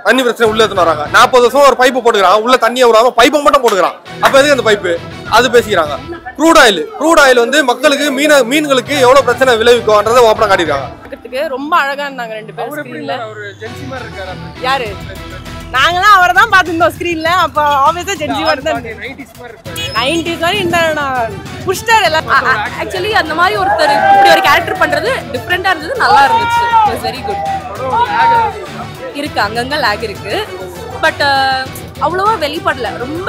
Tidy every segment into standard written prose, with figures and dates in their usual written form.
தண்ணி பிரச்சனை உள்ள எடுத்துன்னு வராங்க. 40 வருஷம் ஒரு பைப்பு போட்டுக்கிறான், உள்ள தண்ணியை விடாம பைப்பை மட்டும் போட்டுக்கிறான். அப்ப எதுக்கு அந்த பைப்பு? அது பேசிக்கிறாங்க. க்ரூட் ஆயில் வந்து மக்களுக்கு மீன்களுக்கு எவ்வளவு பிரச்சனை விளைவிக்கும்ன்றதை ஓப்பனா காட்டியிருக்காங்க. ரொம்ப அழகா இருந்தாங்க ரெண்டு பேரும் ஸ்கிரீன்ல. யாரு? நாங்களாம் அவரை தான் பார்த்துருந்தோம் ஸ்கிரீன்ல. அப்போ ஆப்வியஸா ஜென்சி மாதிரி தான். 90s மாதிரி இந்த புஷ்டர் எல்லாம். ஆக்சுவலி அந்த மாதிரி ஒருத்தர் இப்படி ஒரு கேரக்டர் பண்றது டிஃப்ரெண்டா இருந்தது, நல்லா இருந்துச்சு. It was very good. இருக்கு அங்கங்க லேக் இருக்கு, பட் அவ்வளவா வெளிப்படல. ரொம்ப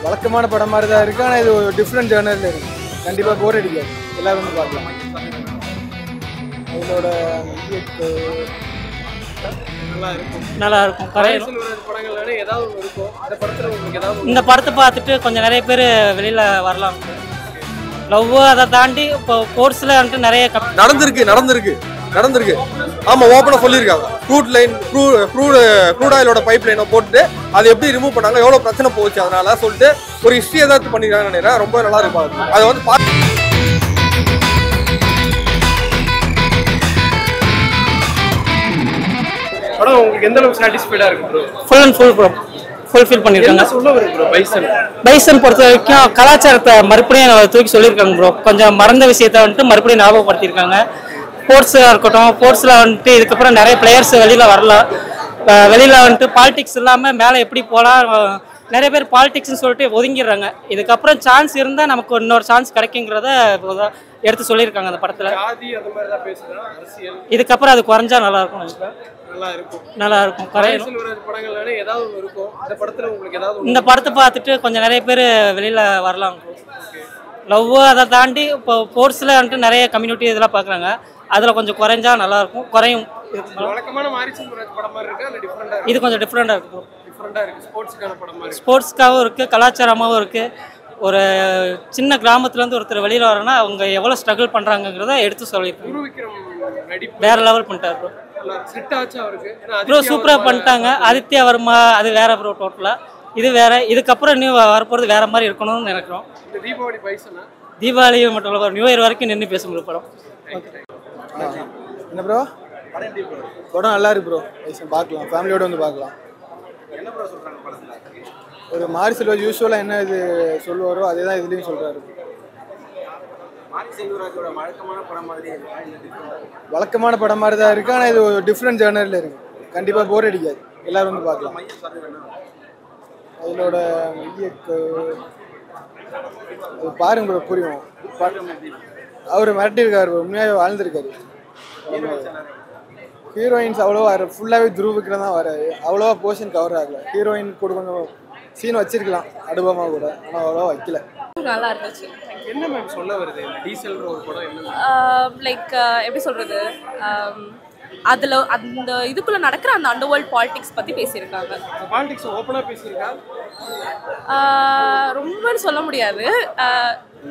வழக்கமான படம் மாதிரி தான் இருக்கு. ஆனால் இது ஒரு டிஃப்ரெண்ட் ஜேர்னலில் இருக்கு. கண்டிப்பாக போர் அடிக்காது, எல்லாரும் வந்து பார்க்கலாம். இதோட நல்லா இருக்கும். இந்த படத்தை பார்த்துட்டு கொஞ்சம் நிறைய பேர் வெளியில் வரலாம். லவ் அதை தாண்டி இப்போ கோர்ஸில் வந்துட்டு நிறைய நடந்திருக்கு. ஆமா, ஓப்பனா சொல்லியிருக்காங்க. க்ரூட் ஆயிலோட பைப் லைனை போட்டுட்டு அதை எப்படி ரிமூவ் பண்ணாங்க, எவ்வளவு பிரச்சனை போச்சு, அதனால சொல்லிட்டு ஒரு ஹிஸ்டரி ஏதாவது பண்ணிருக்காங்கன்னு நினைக்கிறேன். ரொம்ப நல்லா இருப்பாங்க. அதை வந்து படம் உங்களுக்கு எந்த அளவுக்கு சாட்டிஸ்ஃபைடா இருக்கு bro? Full and full fulfil பண்ணியிருக்காங்க. சொல்ல வருது ப்ரோ பைசன் பொறுத்த வரைக்கும் கலாச்சாரத்தை மறுபடியும் தூக்கி சொல்லியிருக்காங்க ப்ரோ. கொஞ்சம் மறந்த விஷயத்த வந்துட்டு மறுபடியும் ஞாபகப்படுத்தியிருக்காங்க. ஸ்போர்ட்ஸாக இருக்கட்டும், ஸ்போர்ட்ஸில் வந்துட்டு இதுக்கப்புறம் நிறைய பிளேயர்ஸ் வெளியில் வரலாம். வெளியில் வந்துட்டு பாலிடிக்ஸ் இல்லாமல் மேலே எப்படி போகலாம். நிறைய பேர் பாலிடிக்ஸ்னு சொல்லிட்டு ஒதுங்கிடுறாங்க. இதுக்கப்புறம் சான்ஸ் இருந்தால் நமக்கு இன்னொரு சான்ஸ் கிடைக்குங்கிறத எடுத்து சொல்லியிருக்காங்க அந்த படத்தில். இதுக்கப்புறம் அது குறைஞ்சா நல்லாயிருக்கும். இந்த படத்தை பார்த்துட்டு கொஞ்சம் நிறைய பேர் வெளியில் வரலாம். லவ் அதை தாண்டி இப்போ ஸ்போர்ட்ஸில் வந்துட்டு நிறைய கம்யூனிட்டி இதெல்லாம் பார்க்குறாங்க. அதில் கொஞ்சம் குறைஞ்சா நல்லாயிருக்கும். குறையும். இது கொஞ்சம் டிஃப்ரெண்டாக இருக்கும். ஸ்போர்ட்ஸ்க்காகவும் இருக்குது, கலாச்சாரமாகவும் இருக்குது. ஒரு சின்ன கிராமத்துலேருந்து ஒருத்தர் வெளியில் வரனா அவங்க எவ்வளோ ஸ்ட்ரகிள் பண்ணுறாங்கிறத எடுத்து சொல்லியிருக்கோம். வேற லெவல் பண்ணிட்டார் ப்ரோ. ப்ரோ சூப்பராக பண்ணிட்டாங்க. ஆதித்யா வர்மா அது வேற ப்ரோ. டோட்டலாக இது வேற. இதுக்கப்புறம் இன்னும் வரப்போகிறது வேற மாதிரி இருக்கணும்னு நினைக்கிறோம். தீபாவளி மட்டும் இல்லை, நியூ இயர் வரைக்கும் நின்று பேச முடியும் படம். என்ன ப்ரோ? படம் நல்லா இருக்கு ப்ரோ. பார்க்கலாம், ஃபேமிலியோட வந்து பார்க்கலாம். ஒரு மாரி செல்வா யூஸ்வலாக என்ன இது சொல்லுவாரோ அதே தான் இதுலேயும் சொல்கிறாரு. வழக்கமான படம் மாதிரி தான் இருக்கு, ஆனால் இது ஒரு டிஃப்ரெண்ட் ஜேர்னலில் இருக்கு. கண்டிப்பாக போர் அடிக்காது, எல்லாரும் வந்து பார்க்கலாம். அதோட பாருங்க ப்ரோ, புரியும். அவர் மிரட்டிருக்காரு, உண்மையாக வாழ்ந்துருக்காரு. ஹீரோயின்ஸ் அவ்வளோவா ஃபுல்லாகவே துருவிக்கிற தான் வராது. அவ்வளோவா போர்ஷன் கவர் ஆகல. ஹீரோயின் கூட கொஞ்சம் சீன் வச்சிருக்கலாம் அனுபவமாக கூட, ஆனால் அவ்வளோவா வைக்கல. நல்லா இருந்துச்சு. என்ன மேம் சொல்ல வருது டீசல் ஒரு படம்? என்ன லைக் எப்படி சொல்றது, அதில் அந்த இதுக்குள்ளே நடக்கிற அந்த அண்டர்வேர்ல்ட் பாலிடிக்ஸ் பற்றி பேசியிருக்காங்க. பாலிடிக்ஸ் ஓப்பனாக பேசியிருக்காங்க. ரொம்ப சொல்ல முடியாது,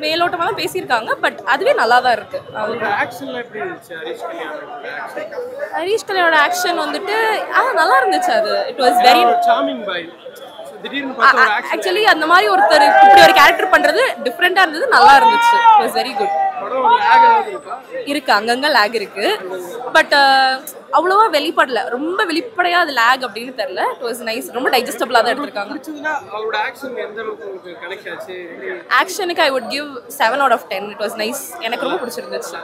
மேலோட்டமாக தான் பேசியிருக்காங்க. பட் அதுவே நல்லா தான் இருக்கு. ஹரிஷ் கல்யாணோட ஆக்ஷன் வந்துட்டு நல்லா இருந்துச்சு. அது it was very charming by. Actually அந்த மாதிரி ஒருத்தர் இப்படி ஒரு கேரக்டர் பண்றது டிஃப்ரெண்டா இருந்தது, நல்லா இருந்துச்சு. It was very good. இருக்கு அங்கங்க லேக் இருக்கு, பட் அவ்வளவா வெளிப்படல. ரொம்ப வெளிப்படையா அது லேக் அப்படின்னு தெரியல. It was nice. ரொம்ப டைஜஸ்டபிளா தான் எடுத்திருக்காங்க. ஆக்ஷனுக்கு I would give 7 out of 10. It was nice. எனக்கு ரொம்ப பிடிச்சிருந்துச்சு.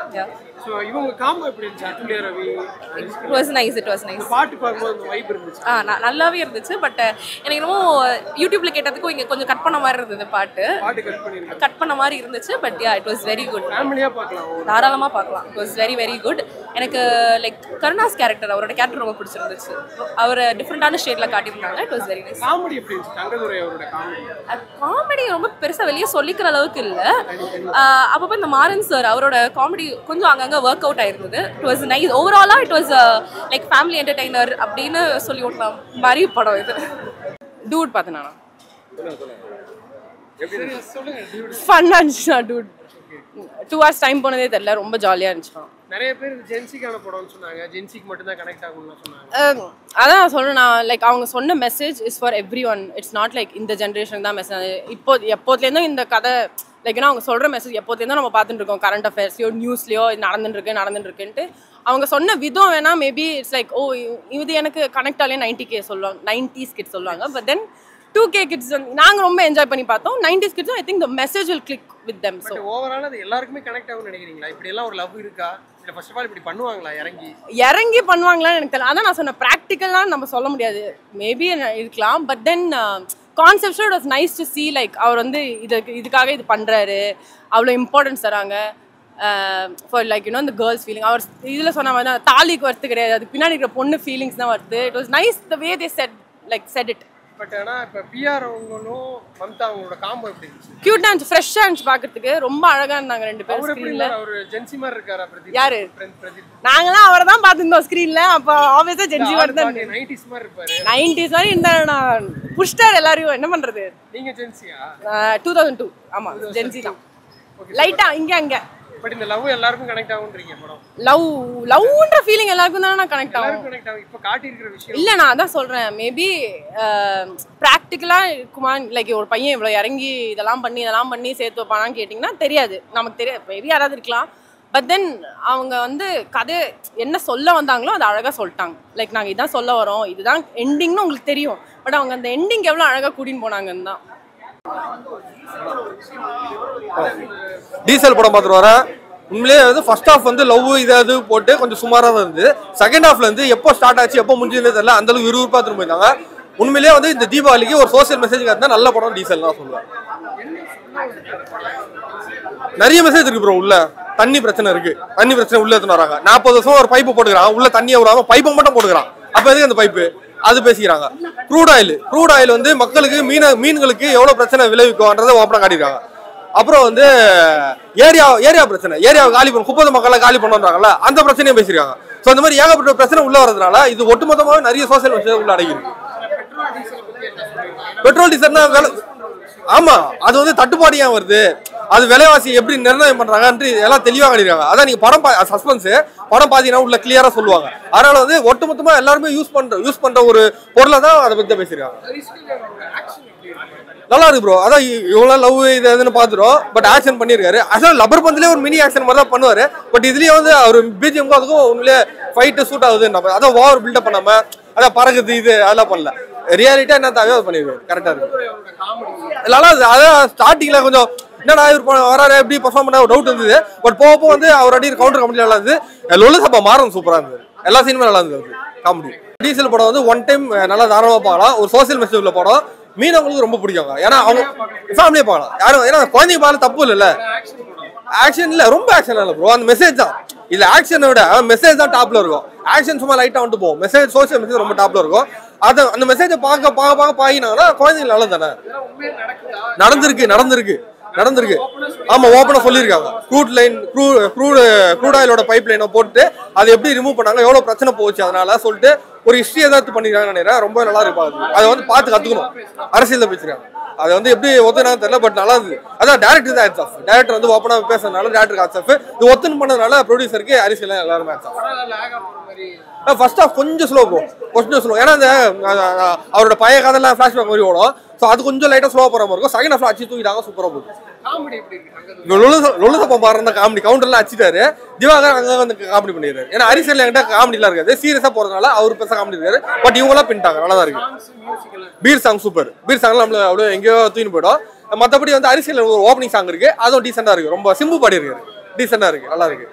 It was nice. It was nice. நல்லாவே இருந்துச்சு. பட் எனக்கு ரொம்ப யூடியூப்ல கேட்டதுக்கும் இங்க கொஞ்சம் கட் பண்ண மாதிரி இருந்தது. பாட்டு கட் பண்ண மாதிரி இருந்துச்சு. But yeah, it was very good. தாராளமா பார்க்கலாம். It was very very good. எனக்கு லைக் கருணாஸ் கேரக்டர், அவரோட கேரக்டர் ரொம்ப பிடிச்சிருந்துச்சு. அவர் டிஃப்ரெண்டான ஷேட்ல காட்டியிருந்தாங்க. It was very nice. Comedy ரொம்ப பெருசா வெளியே சொல்லிக்கிற அளவுக்கு இல்ல. அப்பப்போ இந்த மாறன் சார் அவரோட காமெடி கொஞ்சம் அங்கங்க ஒர்க் அவுட் ஆயிருந்தது. It was nice. ஓவராலா it was like family entertainer அப்படின்னு சொல்லி ஓட்டலாம் மாதிரி படம் இது. டூட் பார்த்தேன் நான். ஃபன்னா இருந்துச்சு டூட். 2 hours டைம் போனதே தெரியல. ரொம்ப ஜாலியாக இருந்துச்சு. நிறைய பேர் ஜென்சிக்கான படம்னு சொன்னாங்க. ஜென்சிக்கு மட்டும் தான் கனெக்ட் ஆகும்னு சொன்னாங்க. அதான் சொல்லணும் நான். லைக் அவங்க சொன்ன message is for every one. It's not like இந்த ஜென்ரேஷன் தான் மெசேஜ். எப்போதுலேருந்தும் இந்த கதை லைக் ஏன்னா அவங்க சொல்கிற மெசேஜ் எப்போதுலேருந்தும் நம்ம பார்த்துட்டு இருக்கோம். கரண்ட் அஃபேர்ஸ்லையோ நியூஸ்லையோ நடந்துட்டுருக்குன்ட்டு அவங்க சொன்ன விதம் வேணா மேபி இட்ஸ் லைக் ஓ இது எனக்கு கனெக்ட் ஆகலே 90K சொல்லுவாங்க 90s கிட்ஸ் சொல்லுவாங்க பட் தென் 2K கிட்ஸ் நாங்கள் ரொம்ப என்ஜாய் பண்ணி பார்த்தோம் 90s kids I think the message will click with them so overall அது எல்லாருக்குமே கனெக்ட் ஆகும்னு நினைக்கிறீங்களா இப்படி எல்லாம் ஒரு லவ் இருக்கா இல்லை ஃபர்ஸ்ட் ஆஃப் ஆல் இப்படி பண்ணுவாங்களா இறங்கி பண்ணுவாங்களான்னு எனக்கு தெரியல அதான் நான் சொன்னேன் ப்ராக்டிக்கலாக நம்ம சொல்ல முடியாது மேபி இருக்கலாம் but then concept it was nice to see like அவர் வந்து இதுக்காக இது பண்ணுறாரு அவ்வளோ இம்பார்ட்டன்ஸ் தராங்க ஃபார் லைக் யூனோ இந்த கேர்ள்ஸ் ஃபீலிங் அவர் இதில் சொன்ன மாதிரி தான் தாலிக்கு வருது கிடையாது அதுக்கு பின்னாடி இருக்கிற பொண்ணு ஃபீலிங்ஸ் தான் வருது it was nice the way they said it but ஆனால் இப்போ பிஆர் அவங்களும் மம்தா அவங்களோட காம்போ எப்படி இருந்துச்சு கியூட்டாக இருந்துச்சு ஃப்ரெஷ்ஷாக இருந்துச்சு பார்க்கறதுக்கு ரொம்ப அழகாக இருந்தாங்க 2 பேரும் ஸ்க்ரீனில் அவர் ஜென்சி மாதிரி இருக்காரா பிரதீப் யாரு பிரதீப் நாங்களாம் அவரை தான் பார்த்துருந்தோம் ஸ்க்ரீனில் அப்போ ஆப்வியஸாக ஜென்சி மாதிரி தான் 90s மாதிரி இருப்பாரு 90s மாதிரி இருந்தா புஷ்டார் எல்லாரையும் என்ன பண்ணுறது நீங்க ஜென்சியா 2002 ஆமாம் ஜென்சி தான் லைட்டாக இங்கே அங்கே பட் இந்த லவ் எல்லாருக்கும் கனெக்ட் ஆகும்ன்றீங்க படம் லவ்ன்ற ஃபீலிங் எல்லாருக்கும் தானே கனெக்ட் ஆகும் கனெக்ட் ஆகும் இப்போ காட்டி இருக்கிற விஷயம் இல்லை நான் அதான் சொல்கிறேன் மேபி ப்ராக்டிக்கலாக இருக்குமா லைக் ஒரு பையன் இவ்வளோ இறங்கி இதெல்லாம் பண்ணி சேர்த்து வைப்பானான்னு கேட்டிங்கன்னா தெரியாது நமக்கு தெரியாது மேபி யாராவது இருக்கலாம் பட் தென் அவங்க வந்து கதை என்ன சொல்ல வந்தாங்களோ அதை அழகாக சொல்லிட்டாங்க லைக் நாங்கள் இதான் சொல்ல வரோம் இதுதான் எண்டிங்னு உங்களுக்கு தெரியும் பட் அவங்க அந்த எண்டிங் எவ்வளோ அழகாக கூட்டின்னு போனாங்கன்னு தான் டீசல் படம் பார்த்துட்டு வரேன் உண்மையிலேயே வந்து ஃபர்ஸ்ட் ஹாஃப் வந்து லவ் இதாவது போட்டு கொஞ்சம் சுமாராக தான் இருந்தது செகண்ட் ஹாஃப்ல இருந்து எப்போ ஸ்டார்ட் ஆச்சு எப்போ முடிஞ்சதுன்னு தெரியல அந்த அளவுக்கு விறுவிறுப்பாக திரும்ப போயிருந்தாங்க உண்மையிலேயே வந்து இந்த தீபாவளிக்கு ஒரு சோசியல் மெசேஜ் இருந்தால் நல்ல படம் டீசல் தான் சொல்லுவேன் நிறைய மெசேஜ் இருக்கு ப்ரோ உள்ள தண்ணி பிரச்சனை இருக்கு தண்ணி பிரச்சனை உள்ள எடுத்துன்னு வராங்க 40 வருஷம் ஒரு பைப்பு போட்டுக்கிறான் உள்ள தண்ணியை விடாம பைப்பை மட்டும் போட்டுக்கிறான் அப்போ எதுக்கு அந்த பைப்பு அது பேசிக்கிறாங்க க்ரூட் ஆயில் வந்து மக்களுக்கு மீன்களுக்கு எவ்வளோ பிரச்சனை விளைவிக்கும்ன்றதை ஓப்பனாக காட்டியிருக்காங்க அப்புறம் வந்து ஏரியா பிரச்சனை ஏரியாவை காலி பண்ண குப்பை மக்களை காலி பண்ணுறாங்கல்ல அந்த பிரச்சனையும் பேசியிருக்காங்க ஸோ அந்த மாதிரி ஏகப்பட்ட பிரச்சனை உள்ள வரதுனால இது ஒட்டுமொத்தமாக நிறைய சோசியல் மெசேஜ் உள்ள அடங்கியிருக்கு பெட்ரோல் டீசல்னா ஆமா அது வந்து தட்டுப்பாடு ஏன் வருது அது விலைவாசி எப்படி நிர்ணயம் பண்றாங்கன்னு எல்லாம் தெளிவாக காட்டியிருக்காங்க அதான் நீங்க படம் சஸ்பென்ஸ் படம் பாத்தீங்கன்னா உள்ள கிளியரா சொல்லுவாங்க அதனால வந்து ஒட்டுமொத்தமா எல்லாருமே யூஸ் பண்ற ஒரு பொருளை தான் அதை பத்தி பேசியிருக்காங்க நல்லா இருக்கு ப்ரோ அதான் இவ்வளவு லவ் இது எதுன்னு பாத்துறோம் பட் ஆக்ஷன் பண்ணிருக்காரு அசல் லப்பர் பந்துலேயே ஒரு மினி ஆக்ஷன் மாதிரி தான் பண்ணுவாரு பட் இதுலயே வந்து அவர் பிஜிஎம் அதுக்கும் உண்மையிலே ஃபைட்டு சூட் ஆகுது நம்ம அதான் ஓவர் பில்டப் பண்ணாம அதான் பறகுது இது அதெல்லாம் பண்ணல ரியாலிட்டியா என்ன தேவையோ பண்ணிருக்காரு கரெக்டா இருக்கு நல்லா அதான் ஸ்டார்டிங்ல கொஞ்சம் என்னடா இவர் வராரு எப்படி பர்ஃபார்ம் பண்ண டவுட் இருந்தது பட் போக வந்து அவர் அடி கவுண்டர் காமெடி நல்லா இருந்தது லொல்லு சப்பா மாறன் சூப்பரா இருந்தது எல்லா சீனுமே நல்லா இருந்தது காமெடி டீசல் படம் வந்து ஒன் டைம் நல்லா தாராளமாக பார்க்கலாம் ஒரு சோசியல் மெசேஜ் உள்ள படம் மீனவங்களுக்கு ரொம்ப பிடிக்கும் ஏன்னா அவங்க ஃபேமிலியே பார்க்கலாம் யாரும் ஏன்னா குழந்தைங்க பார்க்க தப்பு இல்லைல்ல ஆக்ஷன் இல்லை ரொம்ப ஆக்ஷன் இல்லை ப்ரோ அந்த மெசேஜ் தான் இதுல ஆக்ஷனை விட மெசேஜ் தான் டாப்ல இருக்கும் ஆக்ஷன் சும்மா லைட்டா வந்துட்டு போகும் மெசேஜ் சோசியல் மெசேஜ் ரொம்ப டாப்ல இருக்கும் அதை அந்த மெசேஜை பார்க்க பாயினாங்கன்னா குழந்தைங்க நல்லது தானே நடந்திருக்கு ஆமா ஓப்பனா சொல்லியிருக்காங்க க்ரூட் ஆயிலோட பைப் லைனை போட்டு அதை எப்படி ரிமூவ் பண்ணாங்க எவ்வளவு பிரச்சனை போச்சு அதனால சொல்லிட்டு ஒரு ஹிஸ்டரி ஏதாவது பண்ணிருக்காங்கன்னு நினைக்கிறேன் ரொம்ப நல்லா இருப்பாங்க அதை வந்து பார்த்து கத்துக்கணும் அரசியல் பேசுறாங்க அதை வந்து எப்படி ஒத்துனாங்க தெரியல பட் நல்லா இருந்தது அதான் டேரக்டர் தான் ஹேட்ஸ் ஆஃப் டேரக்டர் வந்து ஓப்பனா பேசுறதுனால டேரக்டருக்கு ஹேட்ஸ் ஆஃப் இது ஒத்துன்னு பண்ணதுனால ப்ரொடியூசருக்கு அரசியல் எல்லாருமே ஹேட்ஸ் ஆஃப் ஃபர்ஸ்ட் ஆஃப் கொஞ்சம் ஸ்லோ ப்ரோ கொஞ்சம் ஸ்லோ ஏன்னா அந்த அவரோட பழைய கதையெல்லாம் ஃபிளாஷ்பேக் மாதிரி ஓடும் ஸோ அது கொஞ்சம் லைட்டாக ஸ்லோவாக போகிற மாதிரி இருக்கும் செகண்ட் ஹாஃப்ல அச்சு தூக்கிட்டாங்க சூப்பராக போகுது லொல்லு சப்பம் பாருந்த காமெடி கவுண்டர்லாம் அடிச்சிட்டாரு திவாகர் அங்கே வந்து காமெடி பண்ணிடுறாரு ஏன்னா அரசியல் என்கிட்ட காமெடிலாம் இருக்காது சீரியஸாக போகிறதுனால அவர் பெருசாக காமெடி இருக்காரு பட் இவங்களாம் பின்ட்டாங்க நல்லா தான் இருக்கு பீர் சாங் சூப்பர் பீர் சாங்லாம் நம்மள அவ்வளோ எங்கேயோ தூக்கின்னு போயிடும் மற்றபடி வந்து அரசியல் ஒரு ஓப்பனிங் சாங் இருக்கு அதுவும் டீசெண்டாக இருக்கு ரொம்ப சிம்பு பாடி இருக்காரு டீசெண்டாக இருக்கு நல்லா இருக்கு